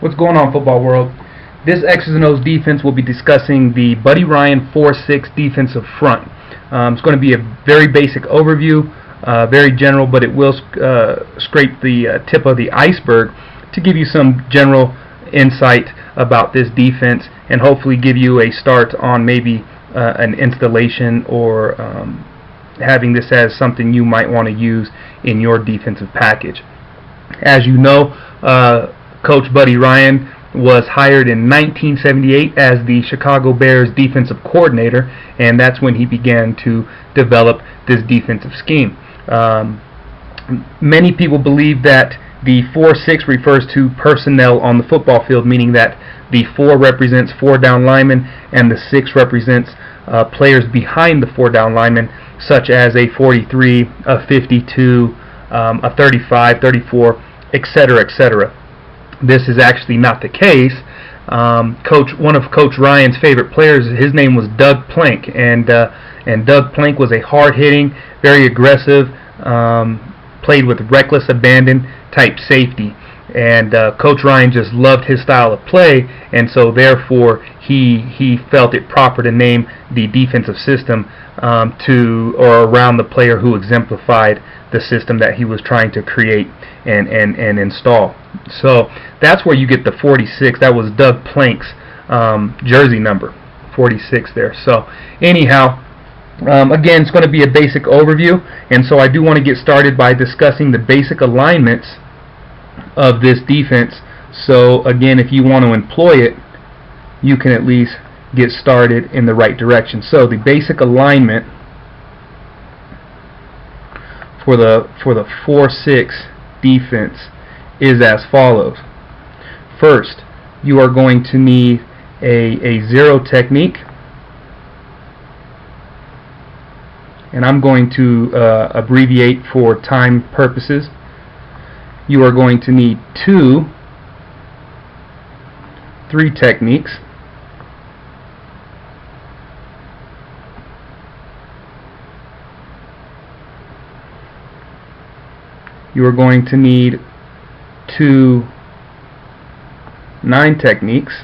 What's going on, football world? This X's and O's defense will be discussing the Buddy Ryan 4-6 defensive front. It's going to be a very basic overview, very general, but it will scrape the tip of the iceberg to give you some general insight about this defense and hopefully give you a start on maybe an installation or having this as something you might want to use in your defensive package. As you know, Coach Buddy Ryan was hired in 1978 as the Chicago Bears defensive coordinator, and that's when he began to develop this defensive scheme. Many people believe that the 4-6 refers to personnel on the football field, meaning that the 4 represents 4 down linemen and the 6 represents players behind the 4 down linemen, such as a 43, a 52, a 35, 34, etc., etc. This is actually not the case. One of Coach Ryan's favorite players, his name was Doug Plank, and Doug Plank was a hard-hitting, very aggressive, played with reckless abandon type safety, and Coach Ryan just loved his style of play, and so therefore he felt it proper to name the defensive system to or around the player who exemplified the system that he was trying to create and install. So that's where you get the 46. That was Doug Plank's jersey number, 46 there. So anyhow, again, it's going to be a basic overview, and so I do want to get started by discussing the basic alignments of this defense. So again, if you want to employ it, you can at least get started in the right direction. So the basic alignment for the 4-6 defense is as follows. First, you are going to need a zero technique, and I'm going to abbreviate for time purposes. You are going to need 2 3 techniques, you are going to need 2 9 techniques,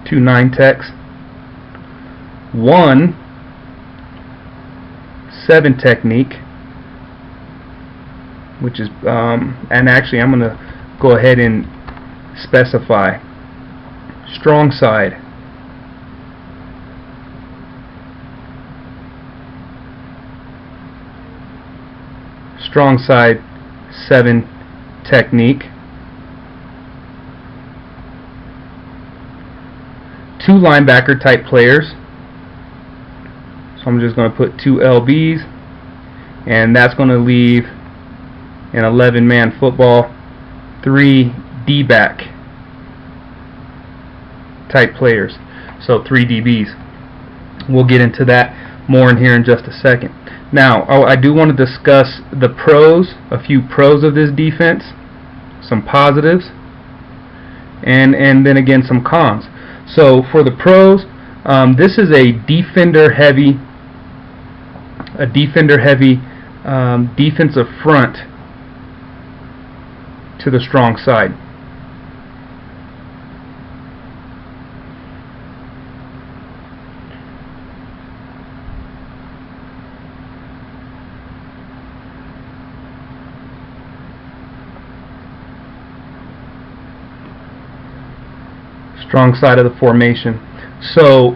two 9 techs, 1 7 technique, which is and actually I'm going to go ahead and specify strong side, strong side 7 technique, 2 linebacker type players. So I'm just going to put 2 LBs, and that's going to leave an 11-man football, 3 D-back type players. So 3 DBs. We'll get into that more in here in just a second. Now, I do want to discuss the pros, a few pros of this defense, some positives, and then again some cons. So for the pros, this is a defender-heavy defensive front to the strong side. Strong side of the formation. So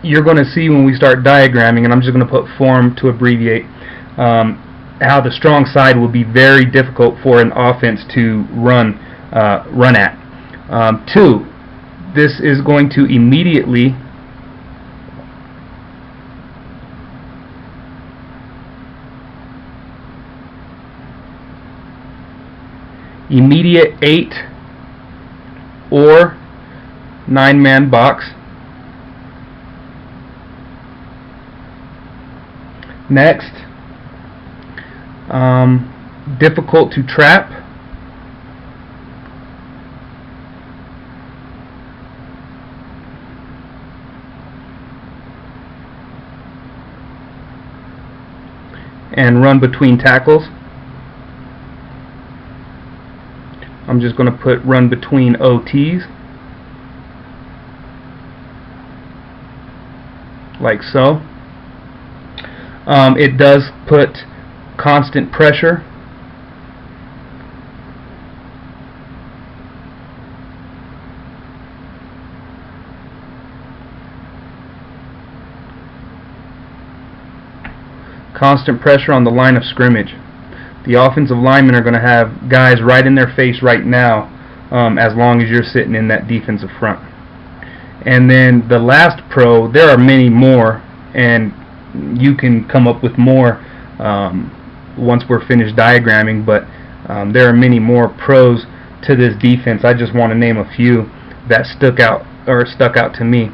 you're going to see when we start diagramming, and I'm just going to put form to abbreviate, how the strong side will be very difficult for an offense to run at. 2, this is going to immediately immediate 8 or 9-man box. Next, difficult to trap. and run between tackles. I'm just going to put run between OTs, like so. It does put constant pressure. Constant pressure on the line of scrimmage. The offensive linemen are going to have guys right in their face right now, as long as you're sitting in that defensive front. And then the last pro, there are many more, and you can come up with more once we're finished diagramming, but there are many more pros to this defense. I just want to name a few that stuck out to me.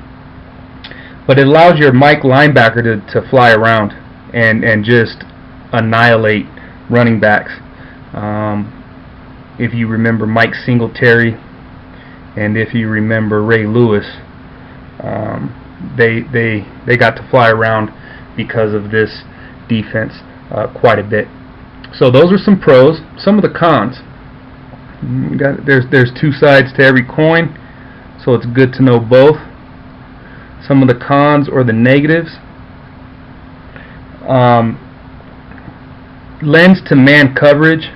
But it allows your Mike linebacker to fly around and just annihilate running backs. If you remember Mike Singletary, and if you remember Ray Lewis, they got to fly around because of this defense quite a bit. So those are some pros. Some of the cons. There's two sides to every coin, so it's good to know both. Some of the cons or the negatives. Lends to man coverage,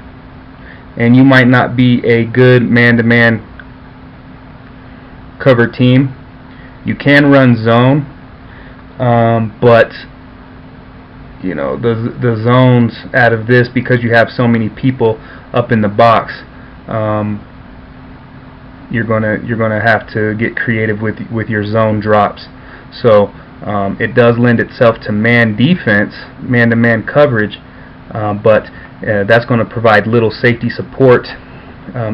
and you might not be a good man-to-man cover team. You can run zone, but you know the zones out of this, because you have so many people up in the box, you're gonna have to get creative with your zone drops. So it does lend itself to man defense, man-to-man coverage, but that's going to provide little safety support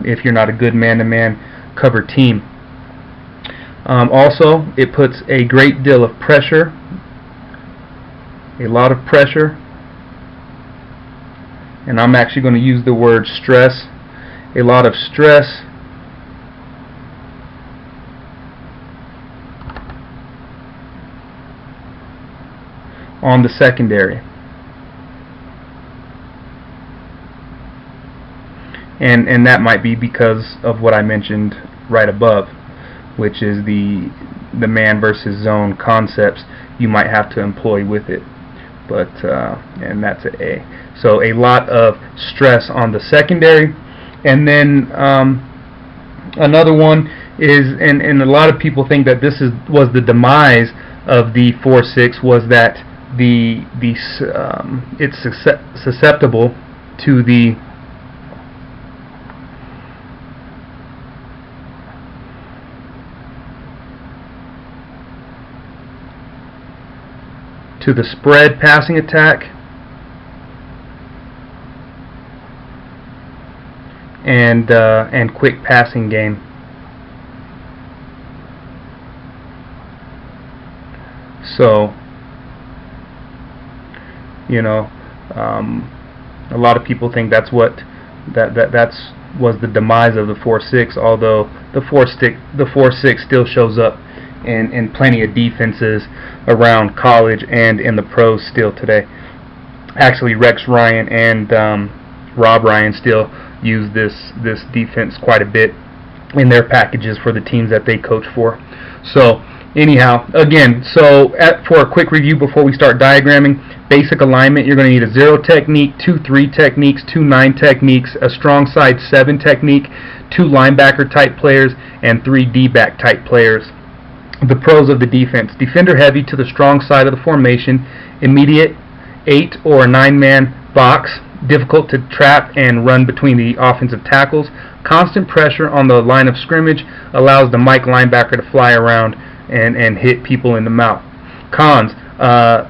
if you're not a good man-to-man cover team. Also, it puts a great deal of pressure, a lot of pressure, and I'm actually going to use the word stress, a lot of stress on the secondary. And that might be because of what I mentioned right above, which is the man versus zone concepts you might have to employ with it. But and that's an A. So a lot of stress on the secondary. And then another one is, and a lot of people think that this was the demise of the 4-6, was that it's susceptible to the spread passing attack and quick passing game. So you know, a lot of people think that's what was the demise of the 4-6, although the 4-6 still shows up in plenty of defenses around college and in the pros still today. Actually, Rex Ryan and Rob Ryan still use this defense quite a bit in their packages for the teams that they coach for. So anyhow, again, for a quick review before we start diagramming, basic alignment, you're going to need a 0 technique, 2-3 techniques, 2-9 techniques, a strong side 7 technique, 2 linebacker type players, and 3 D-back type players. The pros of the defense: defender heavy to the strong side of the formation, immediate 8 or 9-man box, difficult to trap and run between the offensive tackles, constant pressure on the line of scrimmage, allows the Mike linebacker to fly around and hit people in the mouth. Cons: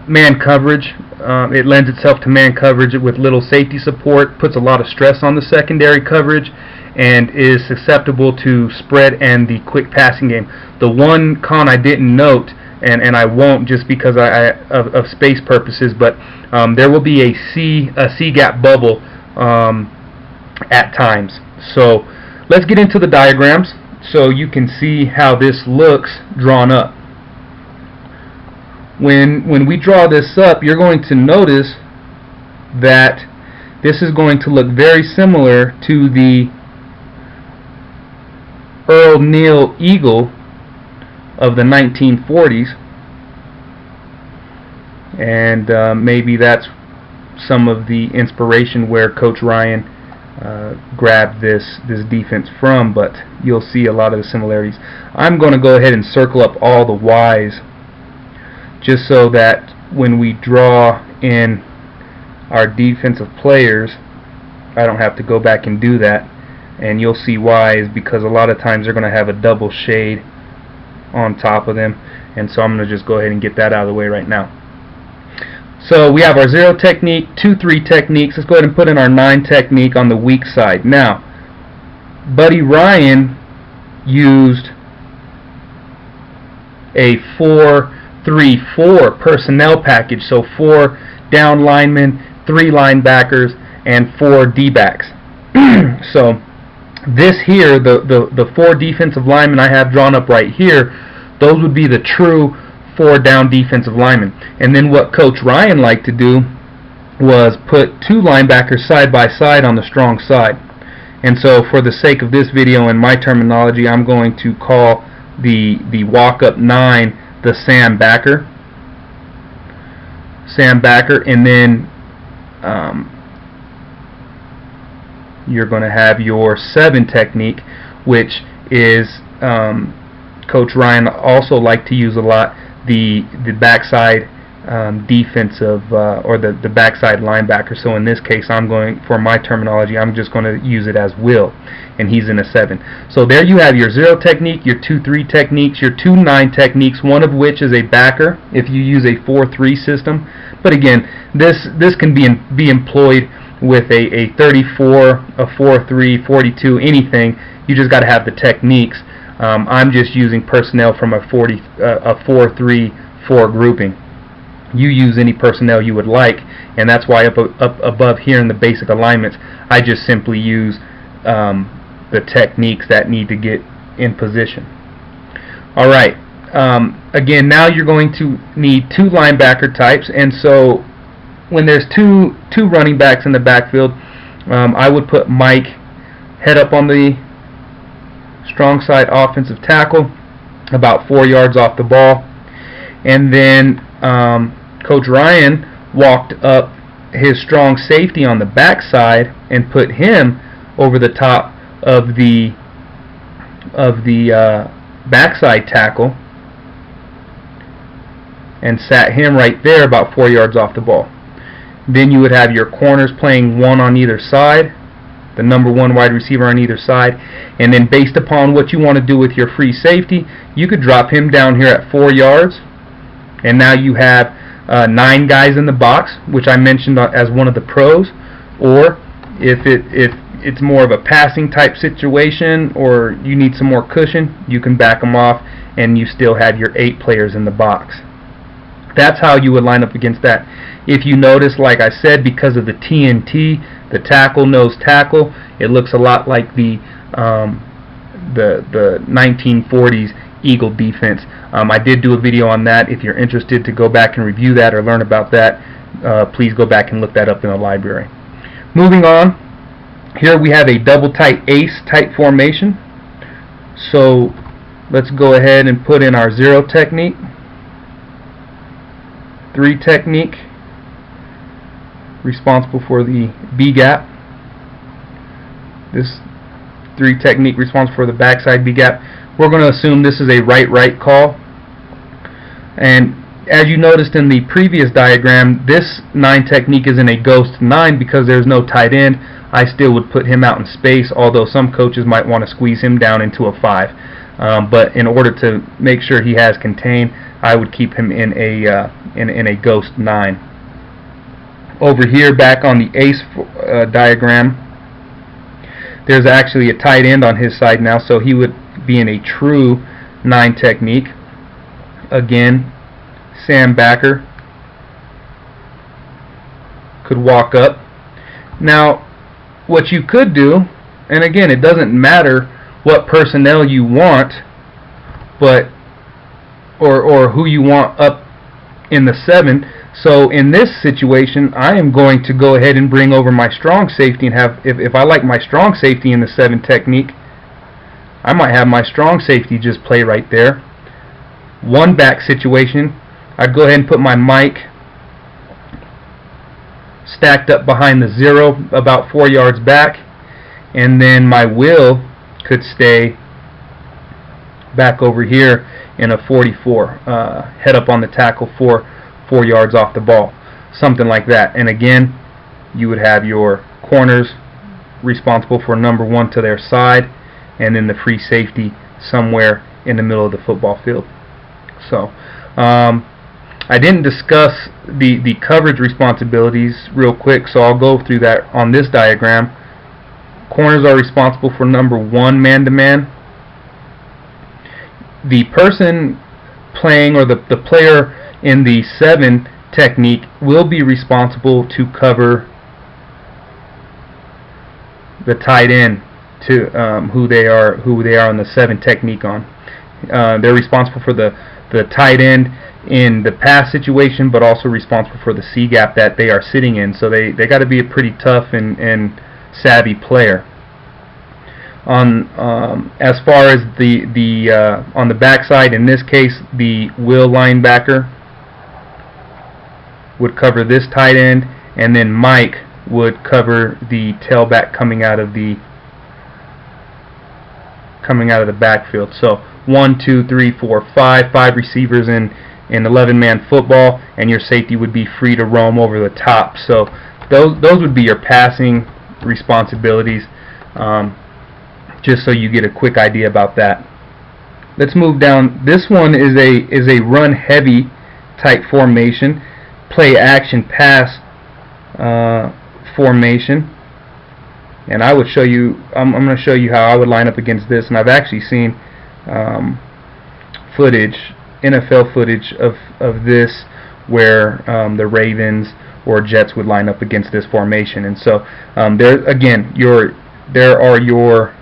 man coverage. It lends itself to man coverage with little safety support, puts a lot of stress on the secondary coverage, and is susceptible to spread and the quick passing game. The one con I didn't note, and I won't just because of space purposes, but there will be a C gap bubble at times. So let's get into the diagrams so you can see how this looks drawn up. When we draw this up, you're going to notice that this is going to look very similar to the Earl Neal Eagle of the 1940s, and maybe that's some of the inspiration where Coach Ryan grabbed this defense from, but you'll see a lot of the similarities. I'm going to go ahead and circle up all the Y's just so that when we draw in our defensive players, I don't have to go back and do that, and you'll see why is because a lot of times they're going to have a double shade on top of them, and so I'm going to just go ahead and get that out of the way right now. So we have our 0 technique, 2-3 techniques. Let's go ahead and put in our 9 technique on the weak side. Now, Buddy Ryan used a 4-3-4 personnel package, so 4 down linemen, 3 linebackers, and 4 D-backs. So this here, the 4 defensive linemen I have drawn up right here, those would be the true 4 down defensive linemen. And then what Coach Ryan liked to do was put 2 linebackers side by side on the strong side. And so for the sake of this video and my terminology, I'm going to call the walk-up 9 the Sam Backer. And then you're going to have your 7 technique, which is Coach Ryan also liked to use a lot, the backside defensive or the backside linebacker. So in this case, I'm going, for my terminology, I'm just going to use it as Will, and he's in a 7. So there you have your 0 technique, your 2-3 techniques, your 2-9 techniques, one of which is a backer if you use a 4-3 system. But again, this can be employed with a 34, a 4-3, 42, anything. You just got to have the techniques. I'm just using personnel from a 4-3-4 grouping. You use any personnel you would like, and that's why up above here in the basic alignments, I just simply use the techniques that need to get in position. Alright, again, now you're going to need 2 linebacker types, and so when there's two running backs in the backfield, I would put Mike head up on the strong side offensive tackle, about 4 yards off the ball, and then Coach Ryan walked up his strong safety on the backside and put him over the top of the backside tackle and sat him right there about 4 yards off the ball. Then you would have your corners playing 1 on either side, the number 1 wide receiver on either side, and then based upon what you want to do with your free safety, you could drop him down here at 4 yards, and now you have 9 guys in the box, which I mentioned as one of the pros. Or if it's more of a passing type situation or you need some more cushion, you can back them off and you still have your 8 players in the box. That's how you would line up against that. If you notice, like I said, because of the TNT, the tackle, nose tackle, it looks a lot like the 1940s Eagle defense. I did do a video on that. If you're interested to go back and review that or learn about that, please go back and look that up in the library. Moving on, here we have a double tight ace type formation. So let's go ahead and put in our 0 technique, 3 technique, responsible for the B gap. This 3 technique responsible for the backside B gap. We're going to assume this is a right call. And as you noticed in the previous diagram, this 9 technique is in a ghost 9 because there's no tight end. I still would put him out in space, although some coaches might want to squeeze him down into a 5. But in order to make sure he has contained, I would keep him in a ghost 9. Over here, back on the ace diagram, there's actually a tight end on his side now, so he would be in a true 9 technique. Again, Sam Backer could walk up. Now, what you could do, and again, it doesn't matter what personnel you want, but or who you want up in the 7. So in this situation, I am going to go ahead and bring over my strong safety and have, if I like my strong safety in the 7 technique, I might have my strong safety just play right there. One back situation, I'd go ahead and put my Mike stacked up behind the 0 about 4 yards back, and then my Will could stay back over here in a 44, head up on the tackle 4 yards off the ball, something like that. And again, you would have your corners responsible for number 1 to their side, and then the free safety somewhere in the middle of the football field. So I didn't discuss the coverage responsibilities real quick, so I'll go through that on this diagram. Corners are responsible for number 1 man-to-man. The person playing, or the player in the 7 technique, will be responsible to cover the tight end, to who they are on the 7 technique on. They're responsible for the tight end in the pass situation, but also responsible for the C gap that they are sitting in. So they got to be a pretty tough and savvy player. On as far as the on the backside, in this case, the will linebacker would cover this tight end, and then Mike would cover the tailback coming out of the backfield. So 1, 2, 3, 4, 5 receivers in 11-man football, and your safety would be free to roam over the top. So those would be your passing responsibilities, just so you get a quick idea about that. Let's move down. This one is a run heavy type formation, play action pass formation. And I would show you, I'm going to show you how I would line up against this, and I've actually seen footage, NFL footage of this, where the Ravens or Jets would line up against this formation. And so there again, there are your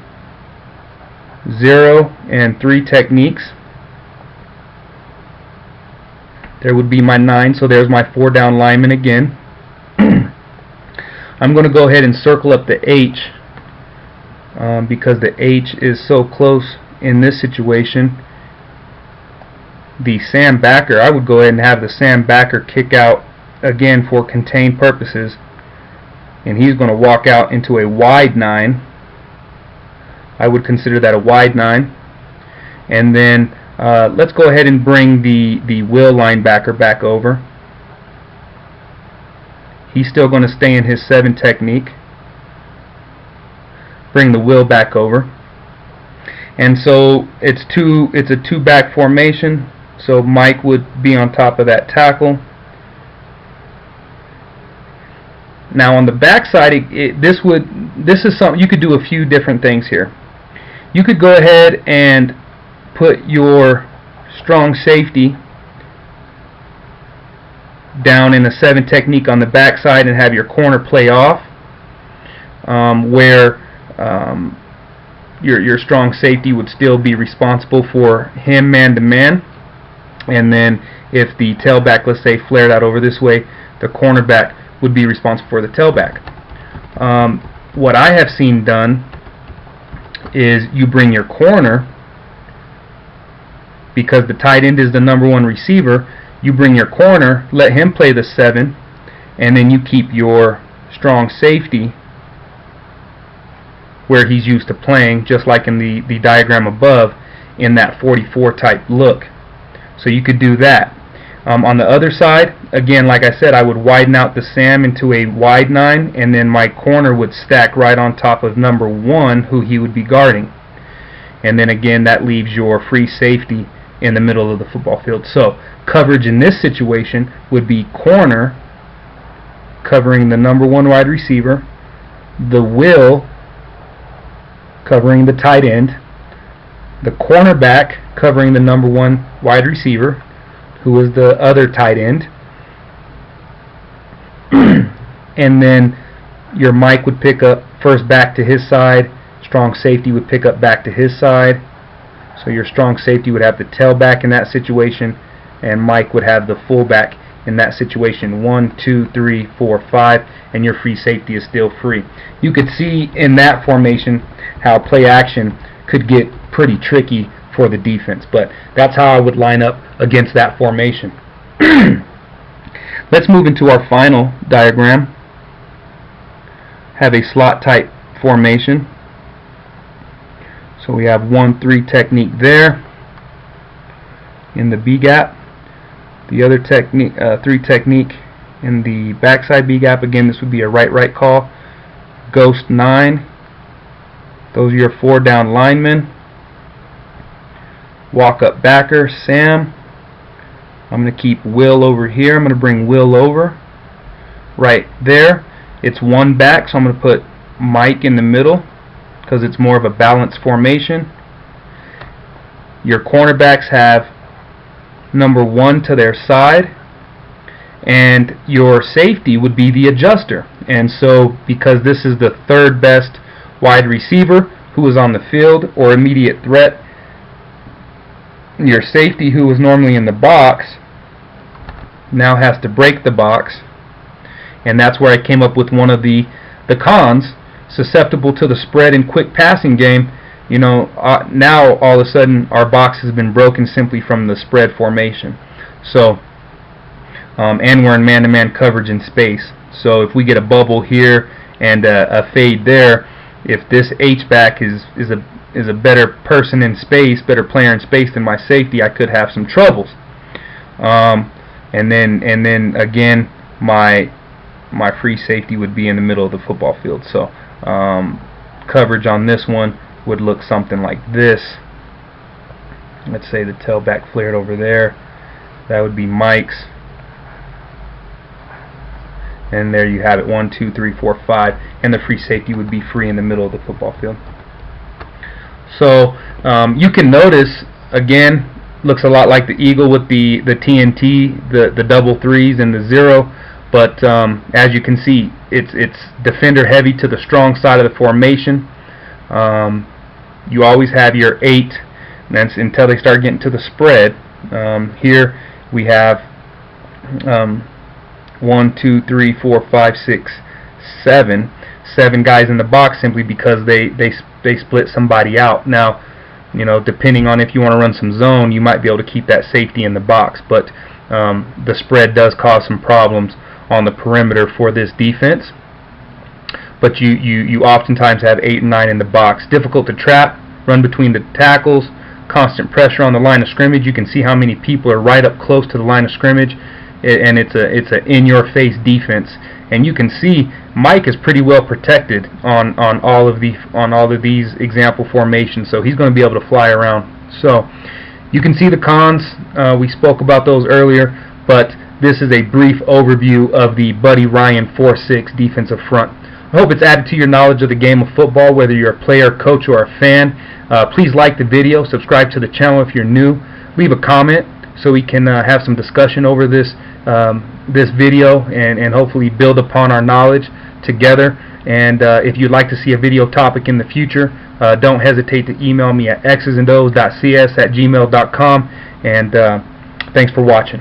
0 and 3 techniques. There would be my 9, so there's my 4 down lineman again. I'm going to go ahead and circle up the H, because the H is so close in this situation. The Sam backer, I would go ahead and have the Sam backer kick out again for contained purposes, and he's going to walk out into a wide 9. I would consider that a wide 9. And then let's go ahead and bring the will linebacker back over. He's still going to stay in his 7 technique. Bring the will back over. And so it's a 2-back formation. So Mike would be on top of that tackle. Now on the backside, this is something you could do a few different things here. You could go ahead and put your strong safety down in a 7 technique on the backside and have your corner play off, where your strong safety would still be responsible for him man-to-man. And then if the tailback, let's say, flared out over this way, the cornerback would be responsible for the tailback. What I have seen done is you bring your corner, because the tight end is the number 1 receiver, you bring your corner, let him play the 7, and then you keep your strong safety where he's used to playing, just like in the diagram above, in that 44 type look. So you could do that. On the other side, again, like I said, I would widen out the Sam into a wide 9, and then my corner would stack right on top of number 1, who he would be guarding. And then again, that leaves your free safety in the middle of the football field. So coverage in this situation would be corner covering the number 1 wide receiver, the will covering the tight end, the cornerback covering the number 1 wide receiver, who is the other tight end, and then your Mike would pick up first back to his side, strong safety would pick up back to his side. So your strong safety would have the tailback in that situation, and Mike would have the fullback in that situation. 1, 2, 3, 4, 5, and your free safety is still free. You could see in that formation how play action could get pretty tricky for the defense, but that's how I would line up against that formation. Let's move into our final diagram. Have a slot type formation. So we have 1-3 technique there in the B gap. The other technique, 3 technique in the backside B gap. Again, this would be a right call. Ghost 9. Those are your 4 down linemen. Walk up backer, Sam. I'm going to keep Will over here. I'm going to bring Will over right there. It's 1 back, so I'm going to put Mike in the middle because it's more of a balanced formation. Your cornerbacks have number 1 to their side, and your safety would be the adjuster. And so because this is the 3rd best wide receiver who is on the field or immediate threat, your safety, who was normally in the box, now has to break the box. And that's where I came up with one of the cons. Susceptible to the spread and quick passing game, you know, now all of a sudden our box has been broken simply from the spread formation. So and we're in man-to-man coverage in space. So if we get a bubble here and a fade there, if this H-back is a better person in space, better player in space than my safety, I could have some troubles. And then again, my free safety would be in the middle of the football field. So coverage on this one would look something like this. Let's say the tailback flared over there. That would be Mike's. And there you have it, 1, 2, 3, 4, 5, and the free safety would be free in the middle of the football field. So you can notice, again, looks a lot like the Eagle with the TNT, the double 3s and the 0, but as you can see, it's defender heavy to the strong side of the formation. You always have your 8, and that's until they start getting to the spread. Here we have 1, 2, 3, 4, 5, 6, 7 guys in the box simply because they split somebody out. Now, you know, depending on if you want to run some zone, you might be able to keep that safety in the box, but the spread does cause some problems on the perimeter for this defense. But you oftentimes have 8 and 9 in the box. Difficult to trap, run between the tackles, constant pressure on the line of scrimmage. You can see how many people are right up close to the line of scrimmage, and it's a in-your-face defense. And you can see Mike is pretty well protected on all of these example formations, so he's going to be able to fly around. So you can see the cons. We spoke about those earlier, but this is a brief overview of the Buddy Ryan 4-6 defensive front. I hope it's added to your knowledge of the game of football, whether you're a player, coach, or a fan. Please like the video, subscribe to the channel if you're new, leave a comment so we can have some discussion over this video and hopefully build upon our knowledge together. And if you'd like to see a video topic in the future, don't hesitate to email me at xsandOs.cs@gmail.com. And thanks for watching.